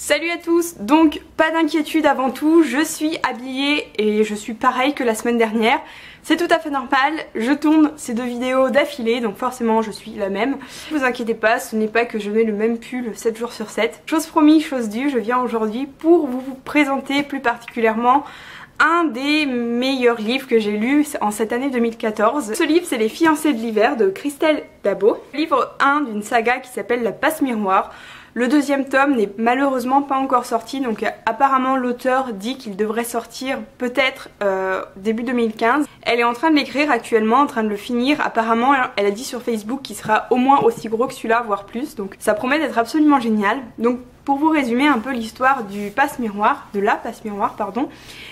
Salut à tous, donc pas d'inquiétude avant tout, je suis habillée et je suis pareil que la semaine dernière. C'est tout à fait normal, je tourne ces deux vidéos d'affilée, donc forcément je suis la même. Ne vous inquiétez pas, ce n'est pas que je mets le même pull 7 jours sur 7. Chose promis, chose due, je viens aujourd'hui pour vous présenter plus particulièrement un des meilleurs livres que j'ai lu en cette année 2014. Ce livre, c'est Les Fiancées de l'hiver de Christelle Dabo. Livre 1 d'une saga qui s'appelle La Passe-Miroir. Le deuxième tome n'est malheureusement pas encore sorti, donc apparemment l'auteur dit qu'il devrait sortir peut-être début 2015. Elle est en train de l'écrire actuellement, en train de le finir. Apparemment elle a dit sur Facebook qu'il sera au moins aussi gros que celui-là, voire plus, donc ça promet d'être absolument génial. Donc pour vous résumer un peu l'histoire du passe-miroir, de la passe-miroir pardon,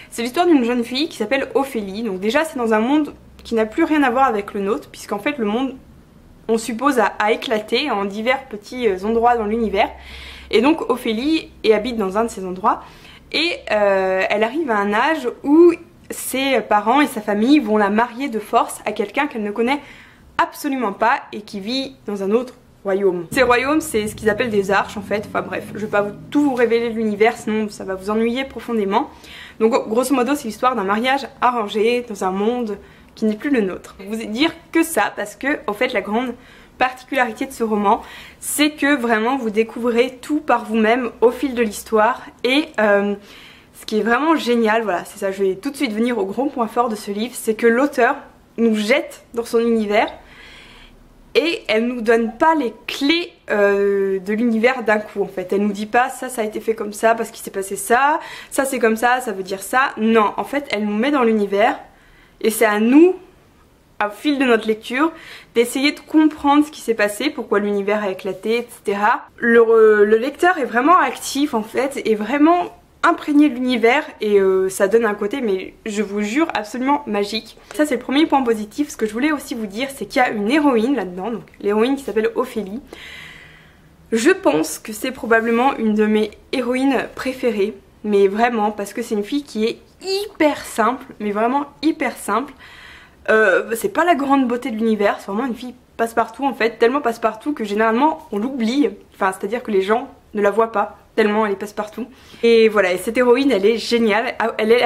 c'est l'histoire d'une jeune fille qui s'appelle Ophélie. Donc déjà c'est dans un monde qui n'a plus rien à voir avec le nôtre, puisqu'en fait le monde, on suppose, à éclater en divers petits endroits dans l'univers. Et donc Ophélie habite dans un de ces endroits et elle arrive à un âge où ses parents et sa famille vont la marier de force à quelqu'un qu'elle ne connaît absolument pas et qui vit dans un autre royaume. Ces royaumes, c'est ce qu'ils appellent des arches en fait. Enfin bref, je vais pas tout vous révéler de l'univers, sinon ça va vous ennuyer profondément. Donc grosso modo c'est l'histoire d'un mariage arrangé dans un monde qui n'est plus le nôtre. Je vais vous dire que ça parce que en fait la grande particularité de ce roman, c'est que vraiment vous découvrez tout par vous-même au fil de l'histoire. Et ce qui est vraiment génial, voilà, c'est ça, je vais tout de suite venir au gros point fort de ce livre, c'est que l'auteur nous jette dans son univers et elle nous donne pas les clés de l'univers d'un coup en fait. Elle nous dit pas ça a été fait comme ça parce qu'il s'est passé ça, ça c'est comme ça veut dire ça. Non, en fait elle nous met dans l'univers et c'est à nous, au fil de notre lecture, d'essayer de comprendre ce qui s'est passé, pourquoi l'univers a éclaté, etc. Le lecteur est vraiment actif en fait, est vraiment imprégné de l'univers et ça donne un côté, mais je vous jure, absolument magique. Ça c'est le premier point positif. Ce que je voulais aussi vous dire, c'est qu'il y a une héroïne là-dedans, donc l'héroïne qui s'appelle Ophélie. Je pense que c'est probablement une de mes héroïnes préférées, mais vraiment parce que c'est une fille qui est hyper simple, mais vraiment hyper simple. C'est pas la grande beauté de l'univers, c'est vraiment une fille passe-partout en fait, tellement passe-partout que généralement on l'oublie, enfin c'est à dire que les gens ne la voient pas, tellement elle est passe-partout. Et voilà, et cette héroïne elle est géniale, elle est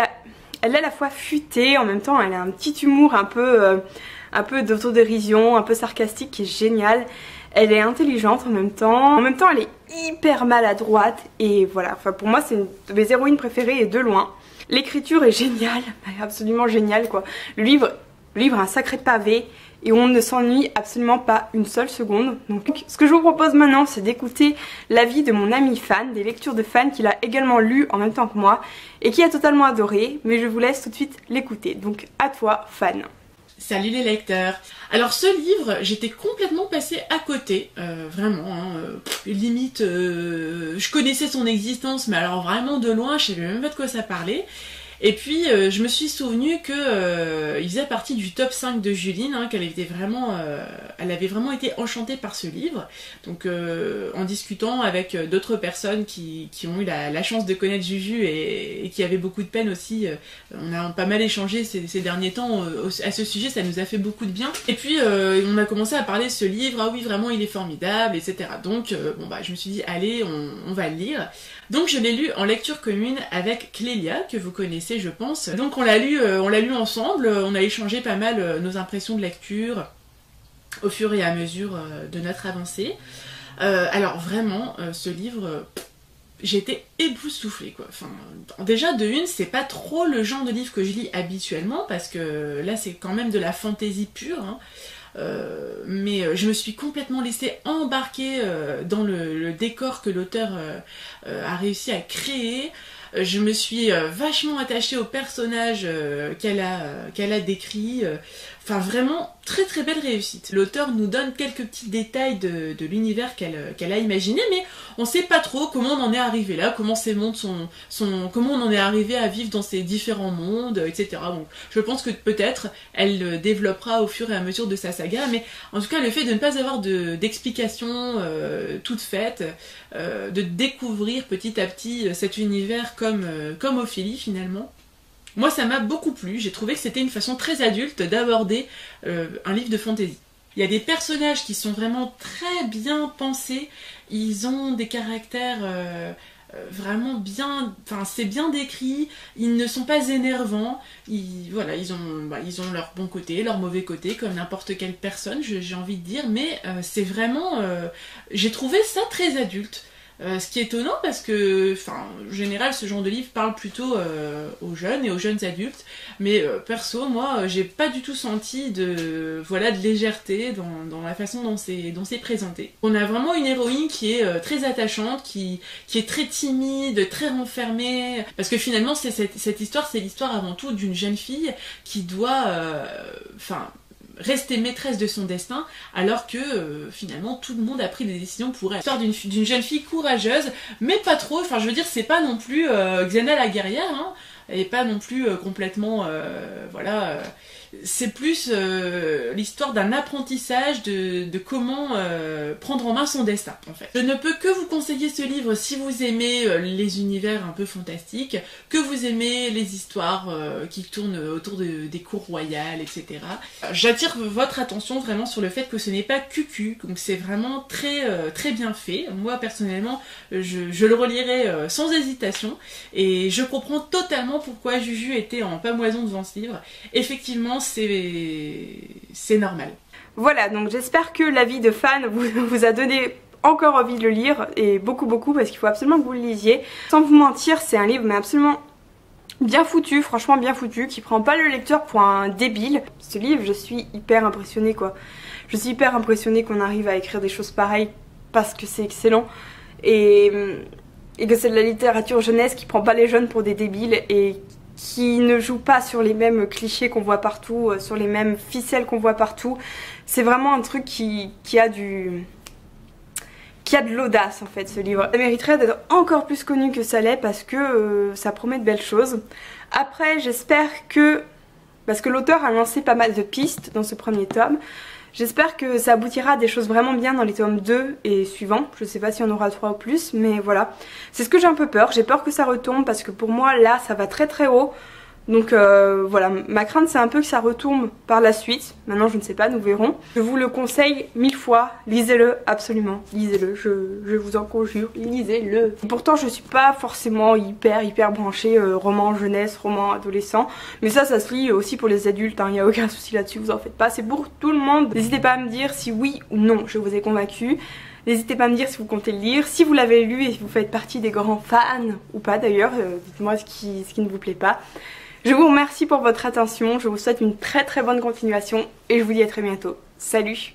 à la fois futée, en même temps elle a un petit humour un peu d'autodérision, un peu sarcastique qui est génial. Elle est intelligente en même temps elle est hyper maladroite et voilà, enfin pour moi c'est une de mes héroïnes préférées et de loin. L'écriture est géniale, absolument géniale quoi. Le livre a un sacré pavé et on ne s'ennuie absolument pas une seule seconde. Donc ce que je vous propose maintenant, c'est d'écouter l'avis de mon ami fan, des lectures de fan qu'il a également lu en même temps que moi et qui a totalement adoré, mais je vous laisse tout de suite l'écouter. Donc à toi fan. Salut les lecteurs. Alors ce livre, j'étais complètement passée à côté, vraiment, hein, limite, je connaissais son existence, mais alors vraiment de loin, je savais même pas de quoi ça parlait. Et puis je me suis souvenu que il faisait partie du top 5 de Juline, hein, qu'elle était vraiment, elle avait vraiment été enchantée par ce livre. Donc en discutant avec d'autres personnes qui ont eu la chance de connaître Juju et qui avaient beaucoup de peine aussi, on a pas mal échangé ces derniers temps à ce sujet, ça nous a fait beaucoup de bien. Et puis on a commencé à parler de ce livre, ah oui vraiment il est formidable, etc. Donc bon bah je me suis dit allez on va le lire. Donc je l'ai lu en lecture commune avec Clélia, que vous connaissez je pense. Donc on l'a lu ensemble, on a échangé pas mal nos impressions de lecture au fur et à mesure de notre avancée. Alors vraiment, ce livre, j'étais époustouflée quoi. Enfin, déjà de une, c'est pas trop le genre de livre que je lis habituellement, parce que là c'est quand même de la fantaisie pure, hein. Mais je me suis complètement laissée embarquer dans le décor que l'auteur a réussi à créer. Je me suis vachement attachée au personnage qu'elle a décrit. Enfin vraiment très très belle réussite. L'auteur nous donne quelques petits détails de l'univers qu'elle a imaginé, mais on sait pas trop comment on en est arrivé là, comment ces mondes comment on en est arrivé à vivre dans ces différents mondes, etc. Donc je pense que peut-être elle le développera au fur et à mesure de sa saga, mais en tout cas le fait de ne pas avoir d'explication toute faite, de découvrir petit à petit cet univers comme Ophélie finalement, moi ça m'a beaucoup plu. J'ai trouvé que c'était une façon très adulte d'aborder un livre de fantasy. Il y a des personnages qui sont vraiment très bien pensés, ils ont des caractères vraiment bien, enfin c'est bien décrit, ils ne sont pas énervants, voilà, ils ont leur bon côté, leur mauvais côté, comme n'importe quelle personne, j'ai envie de dire, mais c'est vraiment, j'ai trouvé ça très adulte. Ce qui est étonnant parce que, enfin, en général, ce genre de livre parle plutôt aux jeunes et aux jeunes adultes. Mais perso, moi, j'ai pas du tout senti de légèreté dans la façon dont c'est présenté. On a vraiment une héroïne qui est très attachante, qui est très timide, très renfermée. Parce que finalement, cette histoire, c'est l'histoire avant tout d'une jeune fille qui doit, rester maîtresse de son destin, alors que finalement tout le monde a pris des décisions pour elle. L'histoire d'une jeune fille courageuse, mais pas trop, enfin je veux dire, c'est pas non plus Xena la guerrière, hein, et pas non plus complètement, c'est plus l'histoire d'un apprentissage de comment prendre en main son destin, en fait. Je ne peux que vous conseiller ce livre si vous aimez les univers un peu fantastiques, que vous aimez les histoires qui tournent autour des cours royales, etc. J'attire votre attention vraiment sur le fait que ce n'est pas cucu, donc c'est vraiment très bien fait. Moi, personnellement, je le relirai sans hésitation, et je comprends totalement pourquoi Juju était en pamoison devant ce livre. Effectivement, c'est normal. Voilà, donc j'espère que l'avis de fan vous a donné encore envie de le lire, et beaucoup parce qu'il faut absolument que vous le lisiez. Sans vous mentir, c'est un livre mais absolument bien foutu, franchement bien foutu, qui prend pas le lecteur pour un débile. Ce livre, je suis hyper impressionnée quoi. Je suis hyper impressionnée qu'on arrive à écrire des choses pareilles parce que c'est excellent, et que c'est de la littérature jeunesse qui prend pas les jeunes pour des débiles et qui ne joue pas sur les mêmes clichés qu'on voit partout, sur les mêmes ficelles qu'on voit partout. C'est vraiment un truc qui a de l'audace en fait, ce livre. Ça mériterait d'être encore plus connu que ça l'est parce que ça promet de belles choses. Après, j'espère que, parce que l'auteur a lancé pas mal de pistes dans ce premier tome, j'espère que ça aboutira à des choses vraiment bien dans les tomes 2 et suivants. Je sais pas si on aura 3 ou plus, mais voilà. C'est ce que j'ai un peu peur. J'ai peur que ça retombe parce que pour moi, là, ça va très haut. Donc voilà, ma crainte c'est un peu que ça retombe par la suite. Maintenant je ne sais pas, nous verrons. Je vous le conseille 1000 fois, lisez-le absolument, lisez-le, je vous en conjure, lisez-le. Pourtant je suis pas forcément hyper branchée roman jeunesse, roman adolescent, mais ça se lit aussi pour les adultes, hein, y a aucun souci là-dessus, vous en faites pas, c'est pour tout le monde. N'hésitez pas à me dire si oui ou non je vous ai convaincu. N'hésitez pas à me dire si vous comptez le lire, si vous l'avez lu et si vous faites partie des grands fans ou pas d'ailleurs, dites-moi ce qui ne vous plaît pas. Je vous remercie pour votre attention, je vous souhaite une très bonne continuation et je vous dis à très bientôt. Salut!